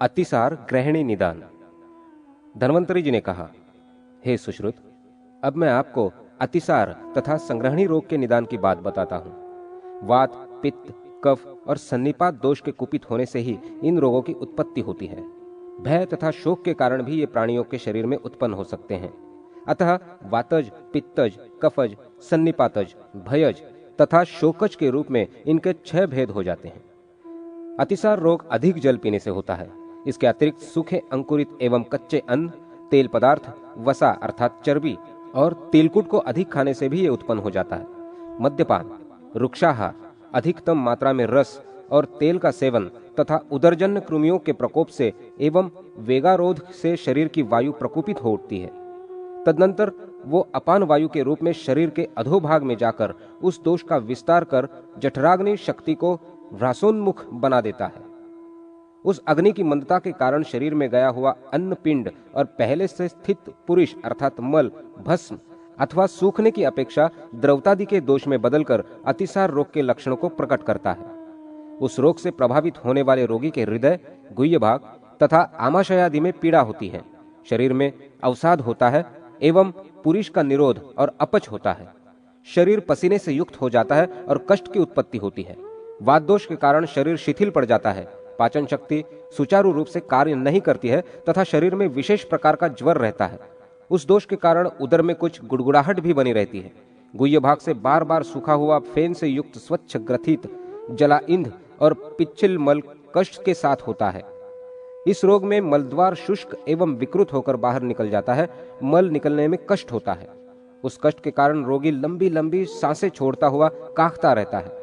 अतिसार ग्रहणी निदान। धन्वंतरी जी ने कहा, हे सुश्रुत, अब मैं आपको अतिसार तथा संग्रहणी रोग के निदान की बात बताता हूं। वात, पित्त, कफ और सन्निपात दोष के कुपित होने से ही इन रोगों की उत्पत्ति होती है। भय तथा शोक के कारण भी ये प्राणियों के शरीर में उत्पन्न हो सकते हैं। अतः वातज, पित्तज, कफज, सन्निपातज, भयज तथा शोकज के रूप में इनके 6 भेद हो जाते हैं। अतिसार रोग अधिक जल पीने से होता है। इसके अतिरिक्त सूखे अंकुरित एवं कच्चे अन्न, तेल पदार्थ, वसा अर्थात चर्बी और तिलकुट को अधिक खाने से भी ये उत्पन्न हो जाता है। मद्यपान, रुक्षाहार, अधिकतम मात्रा में रस और तेल का सेवन तथा उदरजन्य कृमियों के प्रकोप से एवं वेगारोध से शरीर की वायु प्रकुपित हो उठती है। तदनंतर वो अपान वायु के रूप में शरीर के अधोभाग में जाकर उस दोष का विस्तार कर जठराग्नि शक्ति को व्रासोन्मुख बना देता है। उस अग्नि की मंदता के कारण शरीर में गया हुआ अन्न पिंड और पहले से स्थित पुरुष अर्थात मल, भस्म अथवा सूखने की अपेक्षा द्रवतादि के दोष में बदलकर अतिसार रोग के लक्षणों को प्रकट करता है। उस रोग से प्रभावित होने वाले रोगी के हृदय, गुह्य भाग तथा आमाशयादि में पीड़ा होती है। शरीर में अवसाद होता है एवं पुरुष का निरोध और अपच होता है। शरीर पसीने से युक्त हो जाता है और कष्ट की उत्पत्ति होती है। वात दोष के कारण शरीर शिथिल पड़ जाता है। पाचन शक्ति सुचारू रूप से कार्य नहीं करती है तथा शरीर में विशेष प्रकार का ज्वर रहता है। उस दोष के कारण उदर में कुछ गुड़गुड़ाहट भी बनी रहती है। गुह्य भाग से बार बार सूखा हुआ फेन से युक्त स्वच्छ ग्रथित जलाइंध और पिच्छिल मल कष्ट के साथ होता है। इस रोग में मलद्वार शुष्क एवं विकृत होकर बाहर निकल जाता है। मल निकलने में कष्ट होता है। उस कष्ट के कारण रोगी लंबी लंबी सांसें छोड़ता हुआ कांपता रहता है।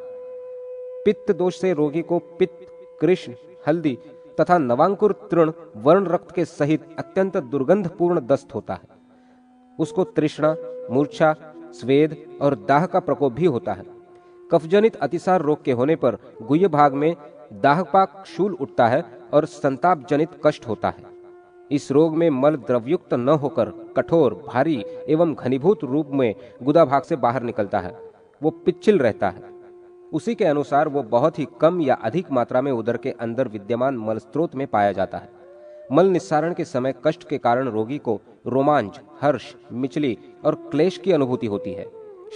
पित्त दोष से रोगी को पित्त, कृष्ण, हल्दी तथा नवांकुर तृण वर्ण रक्त के सहित अत्यंत दुर्गंधपूर्ण दस्त होता है। उसको तृष्णा, मूर्छा, स्वेद और दाह का प्रकोप भी होता है। कफजनित अतिसार रोग के होने पर गुह्य भाग में दाहपाक शूल उठता है और संताप जनित कष्ट होता है। इस रोग में मल द्रवयुक्त न होकर कठोर, भारी एवं घनीभूत रूप में गुदा भाग से बाहर निकलता है। वो पिच्छिल रहता है। उसी के अनुसार वो बहुत ही कम या अधिक मात्रा में उदर के अंदर विद्यमान मल स्त्रोत में पाया जाता है। मल निस्सारण के समय कष्ट के कारण रोगी को रोमांच, हर्ष, मिचली और क्लेश की अनुभूति होती है।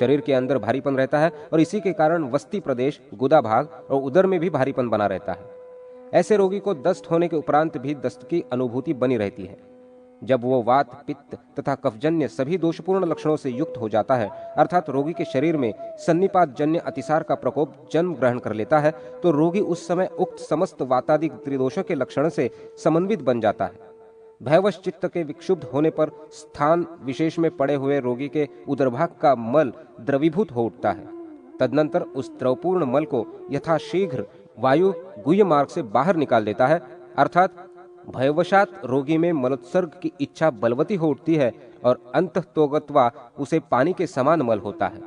शरीर के अंदर भारीपन रहता है और इसी के कारण वस्ती प्रदेश, गुदा भाग और उदर में भी भारीपन बना रहता है। ऐसे रोगी को दस्त होने के उपरांत भी दस्त की अनुभूति बनी रहती है। जब वो वात, पित्त तथा कफजन्य सभी दोषपूर्ण लक्षणों से युक्त हो जाता है, अर्थात रोगी के शरीर में सन्निपात जन्य अतिसार का प्रकोप जन्म ग्रहण कर लेता है, तो रोगी उस समय उक्त समस्त वातादि त्रिदोषों के लक्षण से समन्वित बन जाता है। भयवश चित्त के विक्षुब्ध होने पर स्थान विशेष में पड़े हुए रोगी के उदरभाग का मल द्रवीभूत हो उठता है। तदनंतर उस द्रवपूर्ण मल को यथाशीघ्र वायु गुह्य मार्ग से बाहर निकाल देता है, अर्थात भयवशात रोगी में मलोत्सर्ग की इच्छा बलवती हो उठती है और अंततोगत्वा उसे पानी के समान मल होता है।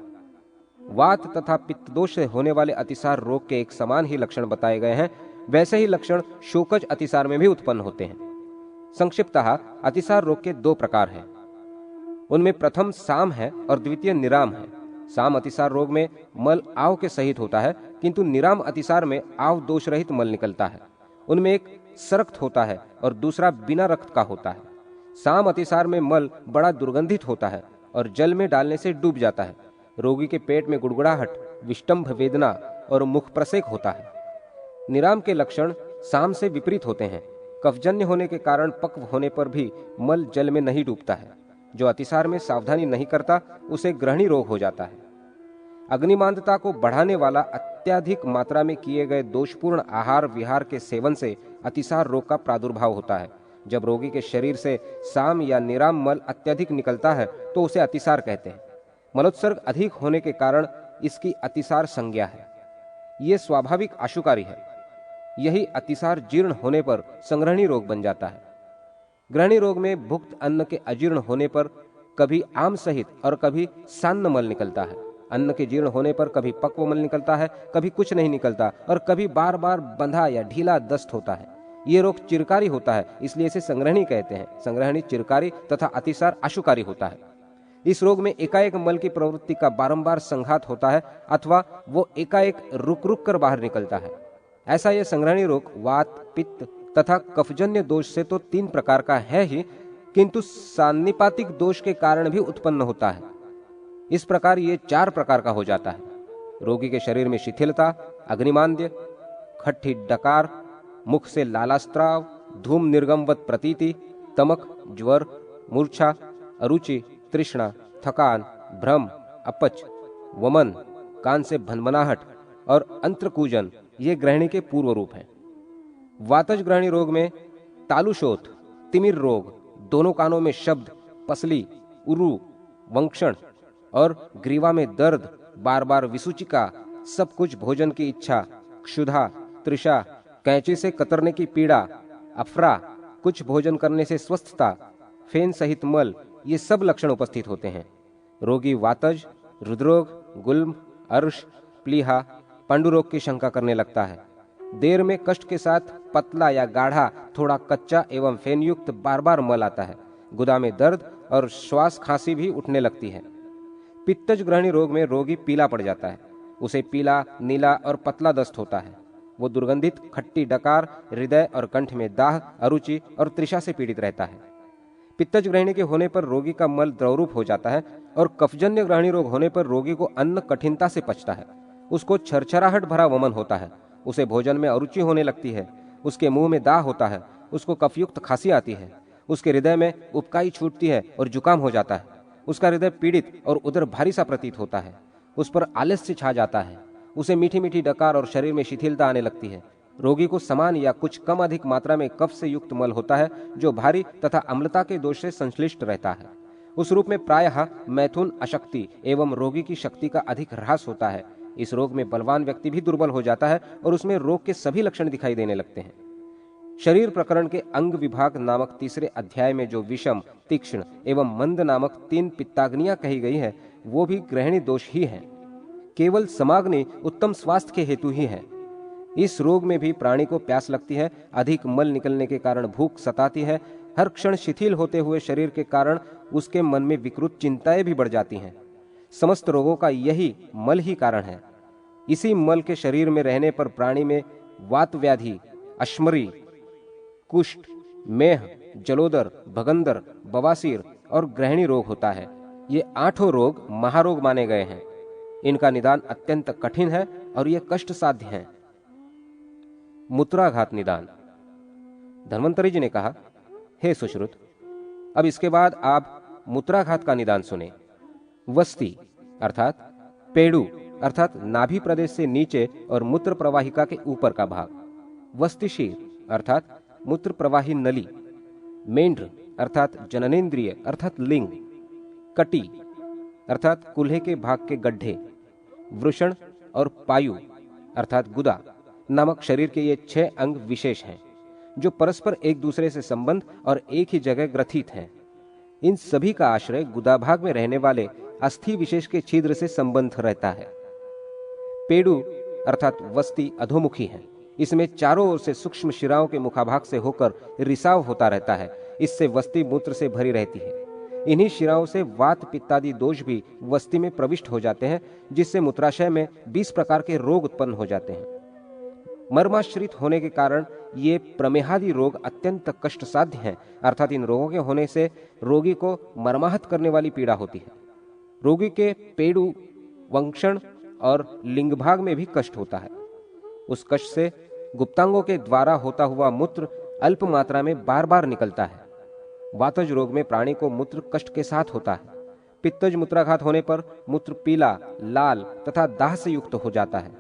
वात तथा पित्त दोष से होने वाले अतिसार रोग के एक समान ही लक्षण बताए गए हैं। वैसे ही लक्षण शोकज अतिसार में भी उत्पन्न होते हैं। संक्षिप्तः अतिसार रोग के 2 प्रकार हैं। उनमें प्रथम साम है और द्वितीय निराम है। साम अतिसार रोग में मल आव के सहित होता है, किंतु निराम अतिसार में आव दोष रहित मल निकलता है। उनमें एक सरक्त होता है और दूसरा बिना रक्त का होता है। साम अतिसार में मल बड़ा दुर्गंधित होता है और जल में डालने से डूब जाता है। रोगी के पेट में गुड़गुड़ाहट, विष्टंभ वेदना और मुख प्रसेक होता है। निराम के लक्षण साम से विपरीत होते हैं। कफजन्य होने के कारण पक्व होने पर भी मल जल में नहीं डूबता है। जो अतिसार में सावधानी नहीं करता उसे ग्रहणी रोग हो जाता है। अग्निमांदता को बढ़ाने वाला अत्यधिक मात्रा में किए गए दोषपूर्ण आहार विहार के सेवन से अतिसार रोग का प्रादुर्भाव होता है। जब रोगी के शरीर से साम या निराम मल अत्यधिक निकलता है तो उसे अतिसार कहते हैं। मलोत्सर्ग अधिक होने के कारण इसकी अतिसार संज्ञा है। ये स्वाभाविक आशुकारी है। यही अतिसार जीर्ण होने पर संग्रहणी रोग बन जाता है। ग्रहणी रोग में भुक्त अन्न के अजीर्ण होने पर कभी आम सहित और कभी सान्न मल निकलता है। अन्न के जीर्ण होने पर कभी पक्व मल निकलता है, कभी कुछ नहीं निकलता और कभी बार बार बंधा या ढीला दस्त होता है। ये रोग चिरकारी होता है, इसलिए इसे संग्रहणी कहते हैं। संग्रहणी चिरकारी तथा अतिसार आशुकारी होता है। इस रोग में एकाएक मल की प्रवृत्ति का बारंबार संघात होता है अथवा वो एकाएक रुक रुक कर बाहर निकलता है। ऐसा यह संग्रहणी रोग वात, पित्त, तथा कफजन्य दोष से तो 3 प्रकार का है ही, किंतु सान्निपातिक दोष के कारण भी उत्पन्न होता है। इस प्रकार ये 4 प्रकार का हो जाता है। रोगी के शरीर में शिथिलता, अग्निमांद्य, खट्टी डकार, मुख से लालास्त्राव, धूम निर्गमवत प्रतीति, तमक, ज्वर, मूर्छा, अरुचि, तृष्णा, थकान, भ्रम, अपच, वमन, कान से भनभनाहट और अंत्रकूजन ये ग्रहणी के पूर्व रूप हैं। वातज ग्रहणी रोग में तालुशोथ, तिमिर रोग, दोनों कानों में शब्द, पसली, उरु, वंक्षण और ग्रीवा में दर्द, बार बार विसूचिका, सब कुछ भोजन की इच्छा, क्षुधा, तृषा, कैंची से कतरने की पीड़ा, अफरा, कुछ भोजन करने से स्वस्थता, फेन सहित मल, ये सब लक्षण उपस्थित होते हैं। रोगी वातज, हृदरोग, गुल्म, अर्श, प्लीहा, पांडुरोग की शंका करने लगता है। देर में कष्ट के साथ पतला या गाढ़ा, थोड़ा कच्चा एवं फेनयुक्त बार बार मल आता है। गुदा में दर्द और श्वास खांसी भी उठने लगती है। पित्तज ग्रहणी रोग में रोगी पीला पड़ जाता है। उसे पीला, नीला और पतला दस्त होता है। वो दुर्गंधित, खट्टी डकार, हृदय और कंठ में दाह, अरुचि और तृषा से पीड़ित रहता है। पित्तज ग्रहणी के होने पर रोगी का मल द्रवरूप हो जाता है और कफजन्य ग्रहणी रोग होने पर रोगी को अन्न कठिनता से पचता है। उसको छरछराहट भरा वमन होता है। उसे भोजन में अरुचि होने लगती है। उसके मुंह में दाह होता है। उसको कफयुक्त खांसी आती है। उसके हृदय में उबकाई छूटती है और जुकाम हो जाता है। उसका हृदय पीड़ित और उदर भारी सा प्रतीत होता है। उस पर आलस्य छा जाता है। उसे मीठी मीठी डकार और शरीर में शिथिलता आने लगती है। रोगी को समान या कुछ कम अधिक मात्रा में कफ से युक्त मल होता है, जो भारी तथा अम्लता के दोष से संश्लिष्ट रहता है। उस रूप में प्रायः मैथुन अशक्ति एवं रोगी की शक्ति का अधिक ह्रास होता है। इस रोग में बलवान व्यक्ति भी दुर्बल हो जाता है और उसमें रोग के सभी लक्षण दिखाई देने लगते हैं। शरीर प्रकरण के अंग विभाग नामक 3 अध्याय में जो विषम, तीक्ष्ण एवं मंद नामक 3 पित्ताग्नियां कही गई है, वो भी ग्रहणी दोष ही है। केवल समाग्नि उत्तम स्वास्थ्य के हेतु ही है। इस रोग में भी प्राणी को प्यास लगती है। अधिक मल निकलने के कारण भूख सताती है। हर क्षण शिथिल होते हुए शरीर के कारण उसके मन में विकृत चिंताएं भी बढ़ जाती हैं। समस्त रोगों का यही मल ही कारण है। इसी मल के शरीर में रहने पर प्राणी में वात व्याधि, अश्मरी, कुष्ठ, मेह, जलोदर, भगंदर, बवासीर और ग्रहणी रोग होता है। ये 8 रोग महारोग माने गए हैं। इनका निदान अत्यंत कठिन है और ये कष्ट साध्य है। मूत्राघात निदान। धन्वंतरी जी ने कहा, हे सुश्रुत, अब इसके बाद आप मूत्राघात का निदान सुने। वस्ति अर्थात पेड़ू अर्थात नाभि प्रदेश से नीचे और मूत्र प्रवाहिका के ऊपर का भाग। वस्तिशीर अर्थात मूत्र प्रवाही नली। मेंढ्र अर्थात जननेन्द्रिय अर्थात लिंग। कटी अर्थात कुल्हे के भाग के गड्ढे। वृषण और पायु अर्थात गुदा नामक शरीर के ये 6 अंग विशेष हैं, जो परस्पर एक दूसरे से संबंध और एक ही जगह ग्रथित हैं। इन सभी का आश्रय गुदा भाग में रहने वाले अस्थि विशेष के छिद्र से संबंध रहता है। पेड़ू अर्थात वस्ति अधोमुखी है। इसमें चारों ओर से सूक्ष्म शिराओं के मुखाभाग से होकर रिसाव होता रहता है। इससे वस्ति मूत्र से भरी रहती है। इन्हीं शिराओं से वात पित्तादि दोष भी वस्ति में प्रविष्ट हो जाते हैं, जिससे मूत्राशय में 20 प्रकार के रोग उत्पन्न हो जाते हैं। मर्माश्रित होने के कारण ये प्रमेहादि रोग अत्यंत कष्ट साध्य हैं। अर्थात इन रोगों के होने से रोगी को मर्माहत करने वाली पीड़ा होती है। रोगी के पेड़ू, वंक्षण और लिंग भाग में भी कष्ट होता है। उस कष्ट से गुप्तांगों के द्वारा होता हुआ मूत्र अल्प मात्रा में बार बार निकलता है। वातज रोग में प्राणी को मूत्र कष्ट के साथ होता है। पित्तज मूत्राघात होने पर मूत्र पीला, लाल तथा दाह से युक्त हो जाता है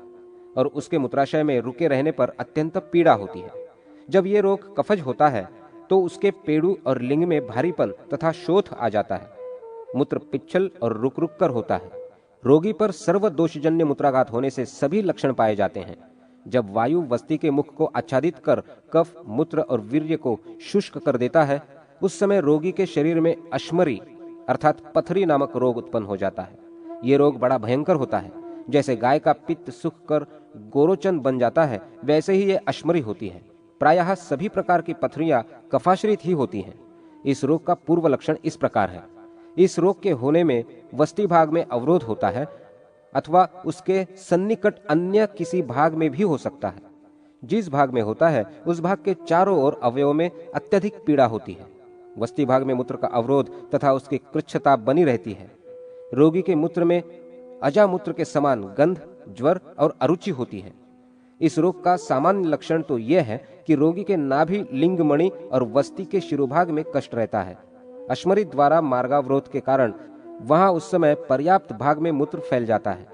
और उसके मूत्राशय में रुके रहने पर अत्यंत पीड़ा होती है। जब ये रोग कफज होता है तो उसके पेड़ू और लिंग में भारीपन तथा शोथ आ जाता है। मूत्र पिच्छल और रुक रुक कर होता है। रोगी पर सर्व दोषजन्य मूत्राघात होने से सभी लक्षण पाए जाते हैं। जब वायु वस्ति के मुख को आच्छादित कर कफ, मूत्र और वीर्य को शुष्क कर देता है, उस समय रोगी के शरीर में अश्मरी अर्थात पथरी नामक रोग उत्पन्न हो जाता है। ये रोग बड़ा भयंकर होता है। जैसे गाय का पित्त सूख कर गोरोचन बन जाता है, वैसे ही ये अश्मरी होती है। प्रायः सभी प्रकार की पथरियां कफाश्रित ही होती हैं। इस रोग का पूर्व लक्षण इस प्रकार है। इस रोग के होने में वस्ति भाग में अवरोध होता है अथवा उसके सन्निकट अन्य किसी भाग में भी हो सकता है। जिस भाग में होता है उस भाग के चारों ओर अवयवों में अत्यधिक पीड़ा होती है। वस्ती भाग में मूत्र का अवरोध तथा उसकी कृच्छता बनी रहती है। रोगी के मूत्र में अजामूत्र के समान गंध, ज्वर और अरुचि होती है। इस रोग का सामान्य लक्षण तो यह है कि रोगी के नाभि, लिंग मणि और वस्ती के शिरोभाग में कष्ट रहता है। अश्मरी द्वारा मार्गावरोध के कारण वहां उस समय पर्याप्त भाग में मूत्र फैल जाता है।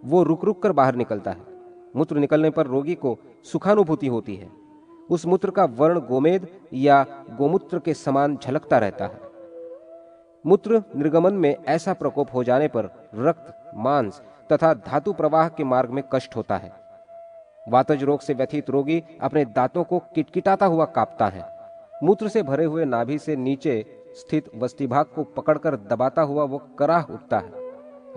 वो रुक रुक कर बाहर निकलता है। मूत्र निकलने पर रोगी को सुखानुभूति होती है। उस मूत्र का वर्ण गोमेद या गोमूत्र के समान झलकता रहता है। मूत्र निर्गमन में ऐसा प्रकोप हो जाने पर रक्त, मांस तथा धातु प्रवाह के मार्ग में कष्ट होता है। वातज रोग से व्यथित रोगी अपने दांतों को किटकिटाता हुआ कांपता है। मूत्र से भरे हुए नाभि से नीचे स्थित वस्ती भाग को पकड़कर दबाता हुआ वो कराह उठता है।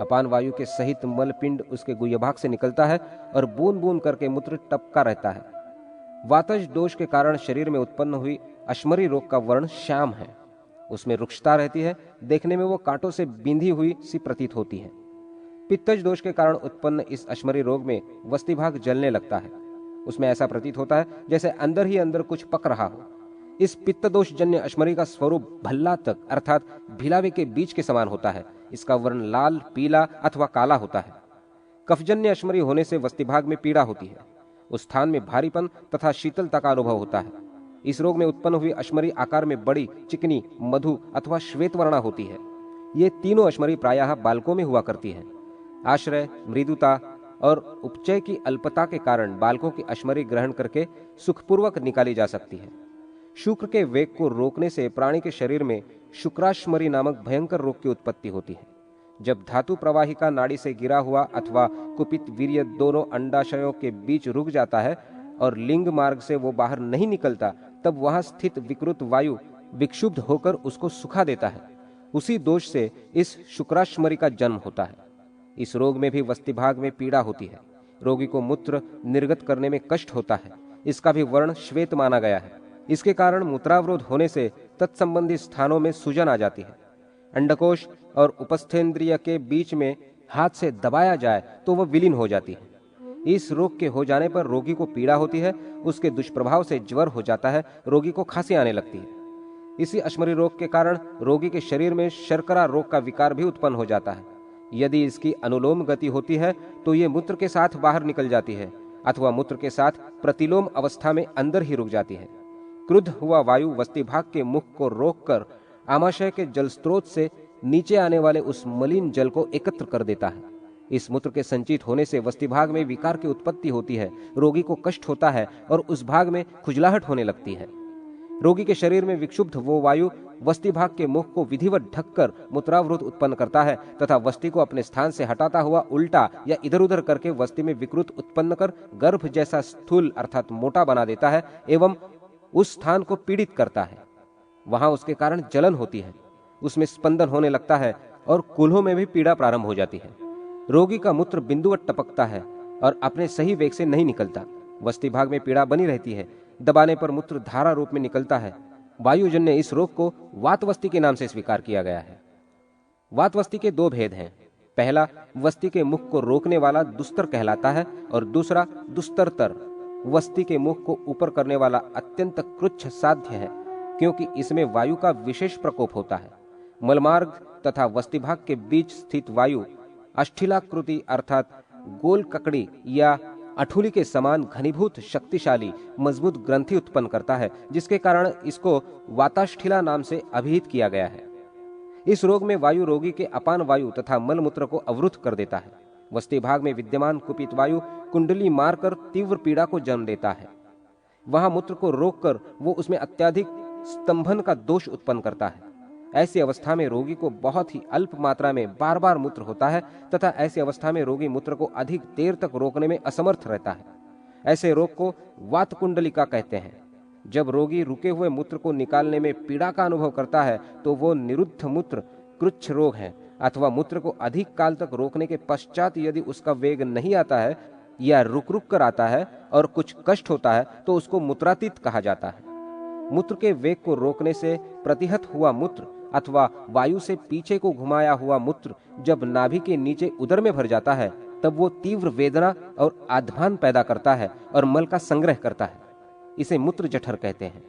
अपान वायु के सहित मलपिंड उसके गुह्य भाग से निकलता है और बूंद बूंद करके मूत्र टपका रहता है। वातज दोष के कारण शरीर में उत्पन्न हुई अश्मरी रोग का वर्ण श्याम है। उसमें रुक्षता रहती है। देखने में वो कांटों से बिंधी हुई सी प्रतीत होती है। पित्तज दोष के कारण उत्पन्न इस अश्मरी रोग में वस्ती भाग जलने लगता है। उसमें ऐसा प्रतीत होता है जैसे अंदर ही अंदर कुछ पक रहा हो। इस पित्त दोष जन्य अश्मरी का स्वरूप भल्ला तक अर्थात भिलावे के बीज के समान होता है। इसका वर्ण लाल, पीला अथवा काला होता है। कफजन्य अश्मरी होने से वस्ती भाग में पीड़ा होती है। उस स्थान में भारीपन तथा शीतलता का अनुभव होता है। इस रोग में उत्पन्न हुई अश्मरी आकार में बड़ी, चिकनी, मधु अथवा श्वेत वर्णा होती है। ये तीनों अश्मरी प्रायः बालकों में हुआ करती है। आश्रय, मृदुता और उपचय की अल्पता के कारण बालकों की अश्मरी ग्रहण करके सुखपूर्वक निकाली जा सकती है। शुक्र के वेग को रोकने से प्राणी के शरीर में शुक्राश्मरी नामक भयंकर रोग की उत्पत्ति होती है। जब धातु प्रवाहिका नाड़ी से गिरा हुआ अथवा कुपित वीर्य दोनों अंडाशयों के बीच रुक जाता है और लिंग मार्ग से वो बाहर नहीं निकलता, तब वहां स्थित विकृत वायु विक्षुब्ध होकर उसको सुखा देता है। उसी दोष से इस शुक्राश्मरी का जन्म होता है। इस रोग में भी वस्ती भाग में पीड़ा होती है। रोगी को मूत्र निर्गत करने में कष्ट होता है। इसका भी वर्ण श्वेत माना गया है। इसके कारण मूत्रावरोध होने से तत्संबंधी स्थानों में सूजन आ जाती है। अंडकोश और उपस्थेंद्रिय के बीच में हाथ से दबाया जाए तो वह विलीन हो जाती है। इस रोग के हो जाने पर रोगी को पीड़ा होती है। उसके दुष्प्रभाव से ज्वर हो जाता है। रोगी को खांसी आने लगती है। इसी अश्मरी रोग के कारण रोगी के शरीर में शर्करा रोग का विकार भी उत्पन्न हो जाता है। यदि इसकी अनुलोम गति होती है तो ये मूत्र के साथ बाहर निकल जाती है अथवा मूत्र के साथ प्रतिलोम अवस्था में अंदर ही रुक जाती है। क्रुद्ध हुआ वायु वस्ती भाग के मुख को रोककर आमाशय के जल स्रोत से नीचे आने वाले उस मलिन जल को एकत्र कर देता है। इस मूत्र के संचित होने से वस्ती भाग में विकार की उत्पत्ति होती है। रोगी को कष्ट होता है और उस भाग में खुजलाहट होने लगती है। रोगी के शरीर में विक्षुब्ध वो वायु वस्ती भाग के मुख को विधिवत ढककर मूत्रावरोध उत्पन्न करता है तथा वस्ती को अपने स्थान से हटाता हुआ उल्टा या इधर उधर करके वस्ती में विकृत उत्पन्न कर गर्भ जैसा स्थूल अर्थात मोटा बना देता है एवं उस स्थान को पीड़ित करता है। वहां उसके कारण जलन होती है। उसमें स्पंदन होने लगता है और कूल्हों में भी पीड़ा प्रारंभ हो जाती है। रोगी का मूत्र बिंदुवत टपकता है और अपने सही वेग से नहीं निकलता। वस्ती भाग में पीड़ा बनी रहती है। दबाने पर मूत्र धारा रूप में निकलता है। वायुजन्य इस रोग को वातवस्ती के नाम से स्वीकार किया गया है। वातवस्ती के दो भेद हैं। पहला वस्ती के मुख को रोकने वाला दुस्तर कहलाता है और दूसरा दुस्तरतर वस्ती के मुख को ऊपर करने वाला अत्यंत कृच्छ साध्य है, क्योंकि इसमें वायु का विशेष प्रकोप होता है। मलमार्ग तथा वस्ती भाग के बीच स्थित वायु अष्ठिलाकृति अर्थात गोल ककड़ी या अठुली के समान घनीभूत शक्तिशाली मजबूत ग्रंथि उत्पन्न करता है, जिसके कारण इसको वाताष्ठिला नाम से अभिहित किया गया है। इस रोग में वायु रोगी के अपान वायु तथा मलमूत्र को अवरुद्ध कर देता है। वस्ती भाग में विद्यमान कुपित वायु कुंडली मारकर तीव्र पीड़ा को जन्म देता है। वहां मूत्र को रोककर वो उसमें अत्यधिक स्तंभन का दोष उत्पन्न करता है। ऐसी अवस्था में रोगी को बहुत ही अल्प मात्रा में बार बार मूत्र होता है तथा ऐसी अवस्था में रोगी मूत्र को अधिक देर तक रोकने में असमर्थ रहता है। ऐसे रोग को वात कुंडलिका कहते हैं। जब रोगी रुके हुए मूत्र को निकालने में पीड़ा का अनुभव करता है तो वो निरुद्ध मूत्र कृच्छ रोग है, अथवा मूत्र को अधिक काल तक रोकने के पश्चात यदि उसका वेग नहीं आता है या रुक रुक कर आता है और कुछ कष्ट होता है तो उसको मूत्रातीत कहा जाता है। मूत्र के वेग को रोकने से प्रतिहत हुआ मूत्र अथवा वायु से पीछे को घुमाया हुआ मूत्र जब नाभि के नीचे उदर में भर जाता है तब वो तीव्र वेदना और आध्मान पैदा करता है और मल का संग्रह करता है। इसे मूत्र जठर कहते हैं।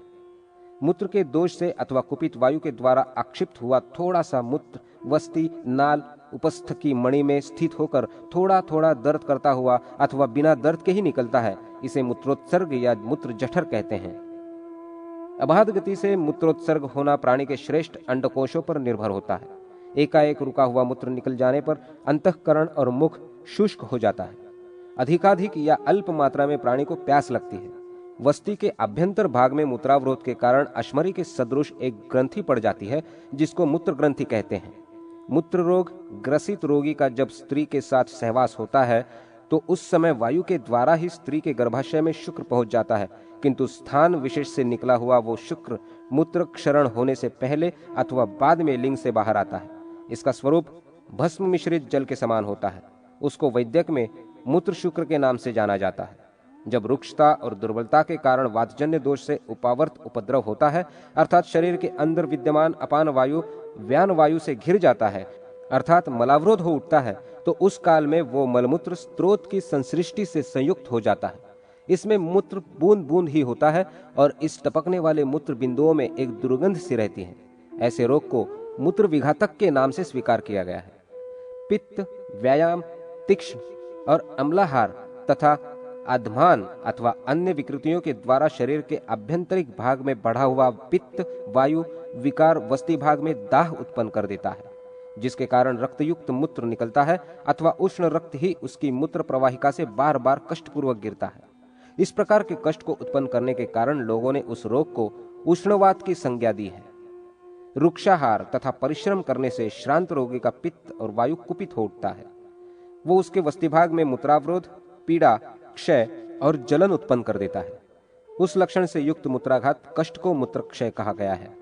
मूत्र के दोष से अथवा कुपित वायु के द्वारा आक्षिप्त हुआ थोड़ा सा मूत्र वस्ती नाल उपस्थ की मणि में स्थित होकर थोड़ा थोड़ा दर्द करता हुआ अथवा बिना दर्द के ही निकलता है। इसे मूत्रोत्सर्ग या मूत्र जठर कहते हैं। अबाध गति से मूत्रोत्सर्ग होना प्राणी के श्रेष्ठ अंडकोशों पर निर्भर होता है। एकाएक रुका हुआ मूत्र निकल जाने पर अंतःकरण और मुख शुष्क हो जाता है। अधिकाधिक या अल्प मात्रा में प्राणी को प्यास लगती है। वस्ती के आभ्यंतर भाग में मूत्रावरोध के कारण अश्मरी के सदृश एक ग्रंथि पड़ जाती है, जिसको मूत्र ग्रंथि कहते हैं। मूत्र रोग ग्रसित रोगी का जब स्त्री के साथ सहवास होता है तो उस समय वायु के द्वारा ही स्त्री के गर्भाशय में शुक्र पहुंच जाता है, किंतु स्थान विशेष से निकला हुआ वो शुक्र मूत्र क्षरण होने से पहले अथवा बाद में लिंग से बाहर आता है। इसका स्वरूप भस्म मिश्रित जल के समान होता है। उसको वैद्यक में मूत्र शुक्र के नाम से जाना जाता है। जब रुक्षता और दुर्बलता के कारण वातजन्य दोष से उपावर्त उपद्रव होता है, अर्थात शरीर के अंदर विद्यमान अपान वायु व्यान वायु से घिर जाता है, अर्थात मलावरोध हो उठता है, तो उस काल में वो मलमूत्र स्त्रोत की संसृष्टि से संयुक्त हो जाता है। इसमें मूत्र बूंद बूंद ही होता है और इस टपकने वाले मूत्र बिंदुओं में एक दुर्गंध सी रहती है। ऐसे रोग को मूत्र विघातक के नाम से स्वीकार किया गया है। पित्त, व्यायाम, तीक्ष्ण और अम्लाहार तथा आध्मान अथवा अन्य विकृतियों के द्वारा शरीर के आभ्यंतरिक भाग में बढ़ा हुआ पित्त वायु विकार वस्ती भाग में दाह उत्पन्न कर देता है, जिसके कारण रक्तयुक्त मूत्र निकलता है अथवा उष्ण रक्त ही उसकी मूत्र प्रवाहिका से बार बार कष्टपूर्वक गिरता है। इस प्रकार के कष्ट को उत्पन्न करने के कारण लोगों ने उस रोग को उष्णवात की संज्ञा दी है। रुक्षाहार तथा परिश्रम करने से श्रांत रोगी का पित्त और वायु कुपित हो उठता है। वो उसके वस्तिभाग में मूत्रावरोध, पीड़ा, क्षय और जलन उत्पन्न कर देता है। उस लक्षण से युक्त मूत्राघात कष्ट को मूत्रक्षय कहा गया है।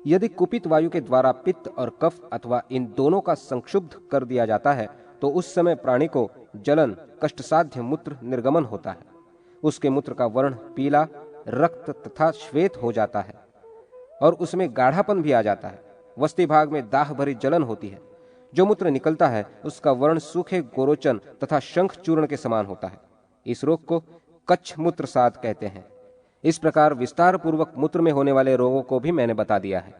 यदि कुपित वायु के द्वारा पित्त और कफ अथवा इन दोनों का संक्षुब्ध कर दिया जाता है तो उस समय प्राणी को जलन कष्टसाध्य मूत्र निर्गमन होता है। उसके मूत्र का वर्ण पीला, रक्त तथा श्वेत हो जाता है और उसमें गाढ़ापन भी आ जाता है। वस्ती भाग में दाह भरी जलन होती है। जो मूत्र निकलता है उसका वर्ण सूखे गोरोचन तथा शंख चूर्ण के समान होता है। इस रोग को कच्छ मूत्रसाद कहते हैं। इस प्रकार विस्तार पूर्वक मूत्र में होने वाले रोगों को भी मैंने बता दिया है।